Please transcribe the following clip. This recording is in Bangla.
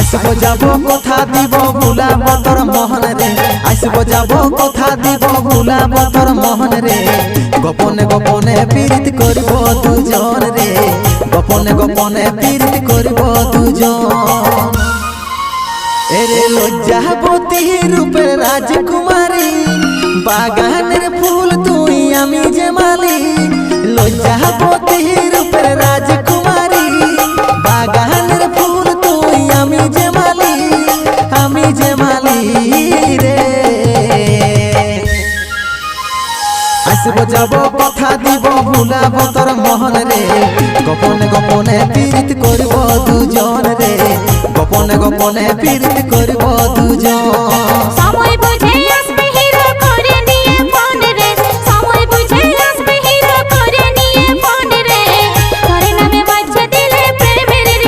আসবো যাব কথা দিব ভুলাব তোর মোহন রে আসবো যাব কথা দিব ভুলাব তোর মোহন রে গোপনে গোপনে পীড়িত করব দুজন রে গোপনে গোপনে পীড়িত করব দুজন এরে লজ্জাবতী রূপের রাজকুমারী বাগানের ফুল তুই আমি যে মালি লজ্জাবতী রূপের রাজকুমারী বাগানের ফুল তুই আমি যে মালি রে আসবো যাব কথা দিব ভুলাব তোর মোহন রে গোপনে গোপনে পীড়িত করব দুজন রে গোপনে গোপনে পীড়িত করব